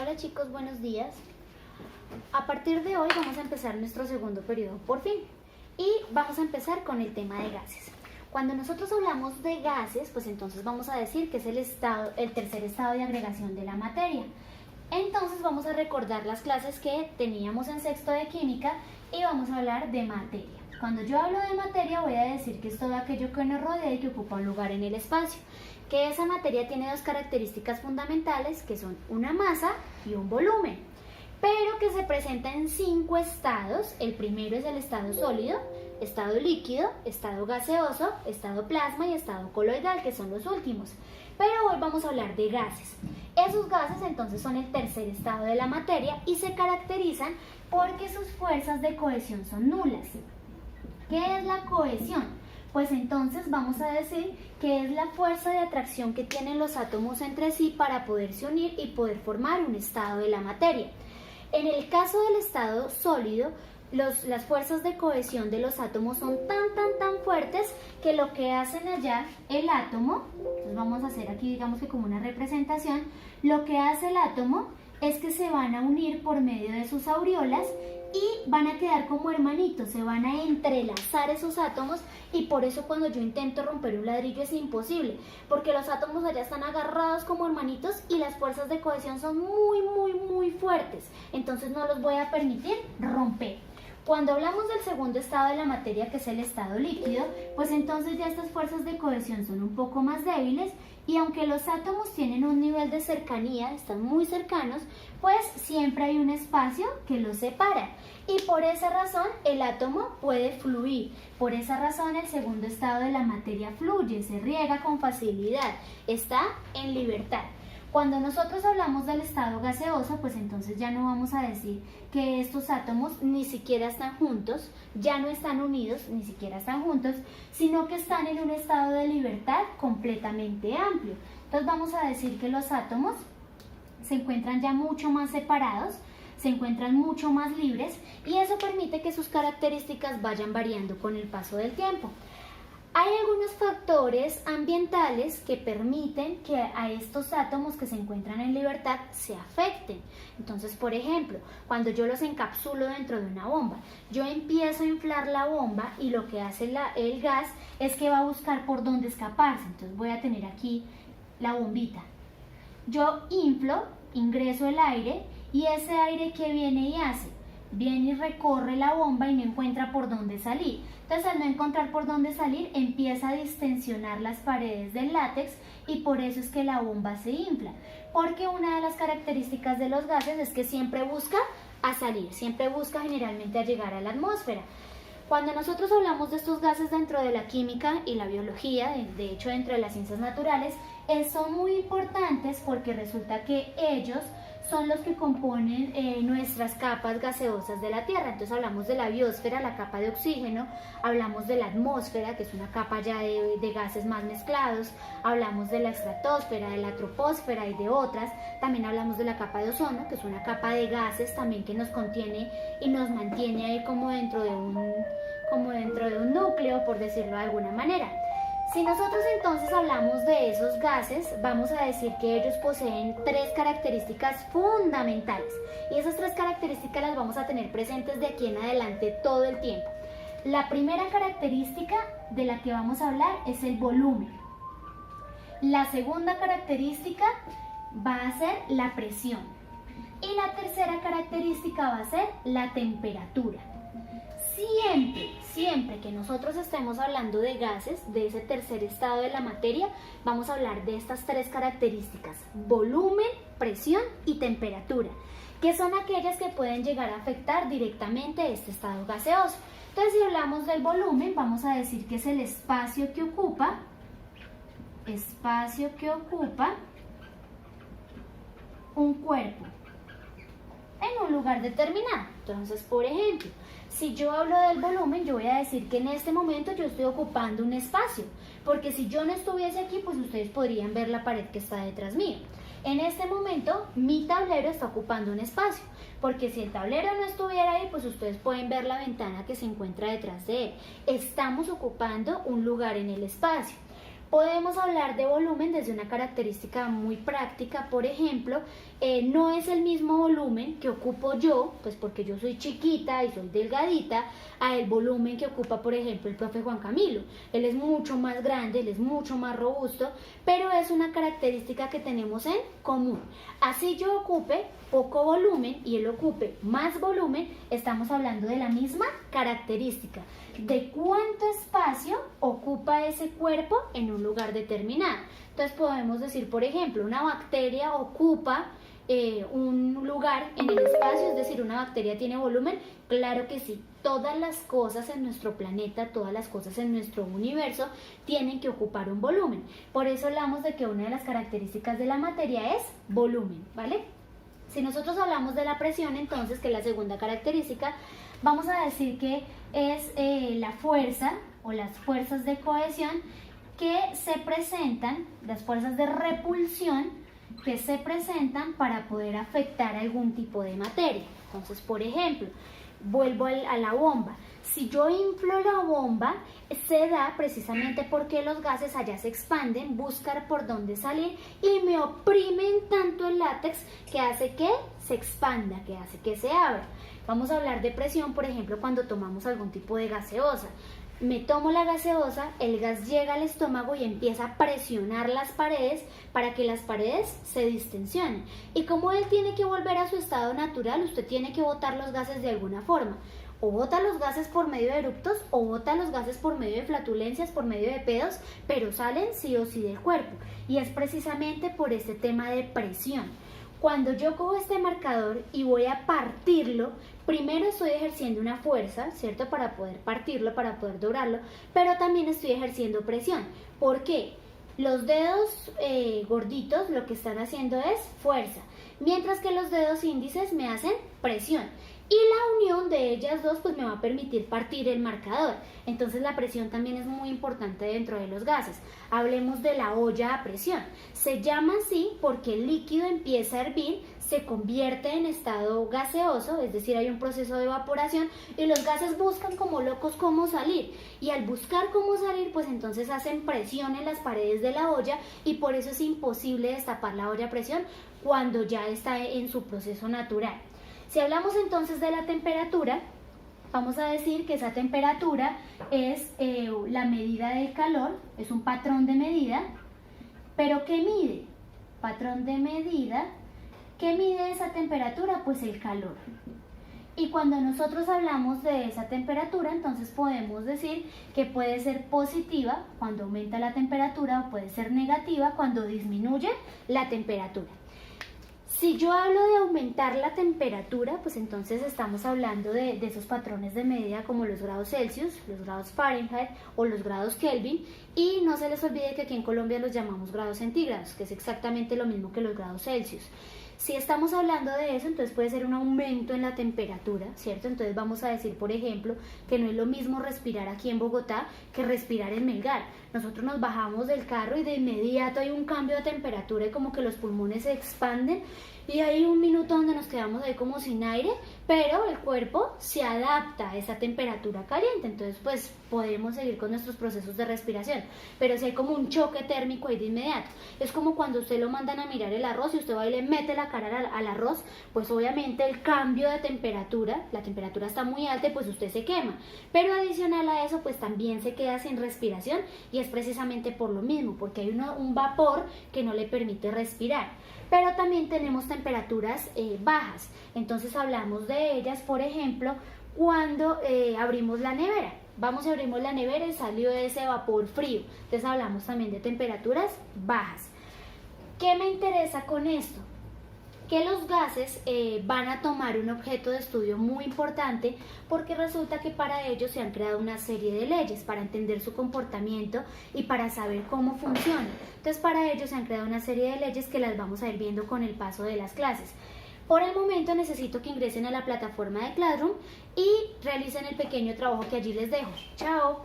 Hola chicos, buenos días. A partir de hoy vamos a empezar nuestro segundo periodo por fin y vamos a empezar con el tema de gases. Cuando nosotros hablamos de gases, pues entonces vamos a decir que es el tercer estado de agregación de la materia. Entonces vamos a recordar las clases que teníamos en sexto de química y vamos a hablar de materia. Cuando yo hablo de materia voy a decir que es todo aquello que nos rodea y que ocupa un lugar en el espacio. Que esa materia tiene dos características fundamentales que son una masa y un volumen, pero que se presenta en 5 estados. El primero es el estado sólido, estado líquido, estado gaseoso, estado plasma y estado coloidal, que son los últimos. Pero hoy vamos a hablar de gases. Esos gases entonces son el tercer estado de la materia y se caracterizan porque sus fuerzas de cohesión son nulas. ¿Qué es la cohesión? Pues entonces vamos a decir que es la fuerza de atracción que tienen los átomos entre sí para poderse unir y poder formar un estado de la materia. En el caso del estado sólido, las fuerzas de cohesión de los átomos son tan fuertes que lo que hacen allá el átomo, entonces vamos a hacer aquí digamos que como una representación, lo que hace el átomo es que se van a unir por medio de sus aureolas y van a quedar como hermanitos, se van a entrelazar esos átomos y por eso cuando yo intento romper un ladrillo es imposible, porque los átomos allá están agarrados como hermanitos y las fuerzas de cohesión son muy fuertes, entonces no los voy a permitir romper. Cuando hablamos del segundo estado de la materia, que es el estado líquido, pues entonces ya estas fuerzas de cohesión son un poco más débiles y aunque los átomos tienen un nivel de cercanía, están muy cercanos, pues siempre hay un espacio que los separa y por esa razón el átomo puede fluir. Por esa razón el segundo estado de la materia fluye, se riega con facilidad, está en libertad. Cuando nosotros hablamos del estado gaseoso, pues entonces ya no vamos a decir que estos átomos ni siquiera están juntos, ya no están unidos, ni siquiera están juntos, sino que están en un estado de libertad completamente amplio. Entonces vamos a decir que los átomos se encuentran ya mucho más separados, se encuentran mucho más libres y eso permite que sus características vayan variando con el paso del tiempo. Hay algunos factores ambientales que permiten que a estos átomos que se encuentran en libertad se afecten. Entonces, por ejemplo, cuando yo los encapsulo dentro de una bomba, yo empiezo a inflar la bomba y lo que hace el gas es que va a buscar por dónde escaparse. Entonces voy a tener aquí la bombita. Yo inflo, ingreso el aire y ese aire ¿qué viene y hace? Viene y recorre la bomba y no encuentra por dónde salir. Entonces al no encontrar por dónde salir empieza a distensionar las paredes del látex y por eso es que la bomba se infla. Porque una de las características de los gases es que siempre busca a salir, siempre busca generalmente a llegar a la atmósfera. Cuando nosotros hablamos de estos gases dentro de la química y la biología, de hecho dentro de las ciencias naturales, son muy importantes porque resulta que ellos son los que componen nuestras capas gaseosas de la Tierra. Entonces hablamos de la biosfera, la capa de oxígeno, hablamos de la atmósfera, que es una capa ya de gases más mezclados, hablamos de la estratosfera, de la troposfera y de otras, también hablamos de la capa de ozono, que es una capa de gases también que nos contiene y nos mantiene ahí como dentro de un núcleo, por decirlo de alguna manera. Si nosotros entonces hablamos de esos gases, vamos a decir que ellos poseen 3 características fundamentales y esas 3 características las vamos a tener presentes de aquí en adelante todo el tiempo. La primera característica de la que vamos a hablar es el volumen. La segunda característica va a ser la presión y la tercera característica va a ser la temperatura. Siempre que nosotros estemos hablando de gases, de ese tercer estado de la materia, vamos a hablar de estas 3 características: volumen, presión y temperatura, que son aquellas que pueden llegar a afectar directamente este estado gaseoso. Entonces, si hablamos del volumen, vamos a decir que es el espacio que ocupa un cuerpo en un lugar determinado. Entonces, por ejemplo, si yo hablo del volumen, yo voy a decir que en este momento yo estoy ocupando un espacio, porque si yo no estuviese aquí, pues ustedes podrían ver la pared que está detrás mío. En este momento, mi tablero está ocupando un espacio, porque si el tablero no estuviera ahí, pues ustedes pueden ver la ventana que se encuentra detrás de él. Estamos ocupando un lugar en el espacio. Podemos hablar de volumen desde una característica muy práctica, por ejemplo, no es el mismo volumen que ocupo yo, pues porque yo soy chiquita y soy delgadita, a el volumen que ocupa, por ejemplo, el profe Juan Camilo. Él es mucho más grande, él es mucho más robusto, pero es una característica que tenemos en común. Así yo ocupe poco volumen y él ocupe más volumen, estamos hablando de la misma característica, de cuánto espacio ocupa ese cuerpo en un lugar determinado. Entonces podemos decir, por ejemplo, una bacteria ocupa un lugar en el espacio, es decir, una bacteria tiene volumen. Claro que sí, todas las cosas en nuestro planeta, todas las cosas en nuestro universo tienen que ocupar un volumen. Por eso hablamos de que una de las características de la materia es volumen, ¿vale? Si nosotros hablamos de la presión, entonces, que es la segunda característica, vamos a decir que es la fuerza o las fuerzas de cohesión que se presentan, las fuerzas de repulsión que se presentan para poder afectar algún tipo de materia. Entonces, por ejemplo, vuelvo a la bomba. Si yo inflo la bomba, se da precisamente porque los gases allá se expanden, buscan por dónde salir y me oprimen tanto el látex que hace que se expanda, que hace que se abra. Vamos a hablar de presión, por ejemplo, cuando tomamos algún tipo de gaseosa. Me tomo la gaseosa, el gas llega al estómago y empieza a presionar las paredes para que las paredes se distensionen. Y como él tiene que volver a su estado natural, usted tiene que botar los gases de alguna forma. O bota los gases por medio de eructos o bota los gases por medio de flatulencias, por medio de pedos, pero salen sí o sí del cuerpo. Y es precisamente por este tema de presión. Cuando yo cojo este marcador y voy a partirlo, primero estoy ejerciendo una fuerza, ¿cierto? Para poder partirlo, para poder doblarlo, pero también estoy ejerciendo presión. ¿Por qué? Los dedos gorditos lo que están haciendo es fuerza, mientras que los dedos índices me hacen presión. Y la unión de ellas dos pues me va a permitir partir el marcador. Entonces la presión también es muy importante dentro de los gases. Hablemos de la olla a presión. Se llama así porque el líquido empieza a hervir, se convierte en estado gaseoso, es decir, hay un proceso de evaporación y los gases buscan como locos cómo salir. Y al buscar cómo salir, pues entonces hacen presión en las paredes de la olla y por eso es imposible destapar la olla a presión cuando ya está en su proceso natural. Si hablamos entonces de la temperatura, vamos a decir que esa temperatura es la medida del calor, es un patrón de medida, pero ¿qué mide? Patrón de medida, ¿qué mide esa temperatura? Pues el calor. Y cuando nosotros hablamos de esa temperatura, entonces podemos decir que puede ser positiva cuando aumenta la temperatura o puede ser negativa cuando disminuye la temperatura. Si yo hablo de aumentar la temperatura, pues entonces estamos hablando de esos patrones de medida como los grados Celsius, los grados Fahrenheit o los grados Kelvin, y no se les olvide que aquí en Colombia los llamamos grados centígrados, que es exactamente lo mismo que los grados Celsius. Si estamos hablando de eso, entonces puede ser un aumento en la temperatura, ¿cierto? Entonces vamos a decir, por ejemplo, que no es lo mismo respirar aquí en Bogotá que respirar en Melgar. Nosotros nos bajamos del carro y de inmediato hay un cambio de temperatura y como que los pulmones se expanden y hay un minuto donde nos quedamos ahí como sin aire, pero el cuerpo se adapta a esa temperatura caliente, entonces pues podemos seguir con nuestros procesos de respiración, pero si hay como un choque térmico ahí de inmediato, es como cuando usted lo mandan a mirar el arroz y usted va y le mete la cara al arroz, pues obviamente el cambio de temperatura, la temperatura está muy alta y pues usted se quema, pero adicional a eso pues también se queda sin respiración y es precisamente por lo mismo, porque hay un vapor que no le permite respirar. Pero también tenemos temperaturas bajas, entonces hablamos de ellas, por ejemplo, cuando abrimos la nevera. Vamos y abrimos la nevera y salió ese vapor frío, entonces hablamos también de temperaturas bajas. ¿Qué me interesa con esto? Que los gases van a tomar un objeto de estudio muy importante porque resulta que para ellos se han creado una serie de leyes para entender su comportamiento y para saber cómo funciona. Entonces para ellos se han creado una serie de leyes que las vamos a ir viendo con el paso de las clases. Por el momento necesito que ingresen a la plataforma de Classroom y realicen el pequeño trabajo que allí les dejo. ¡Chao!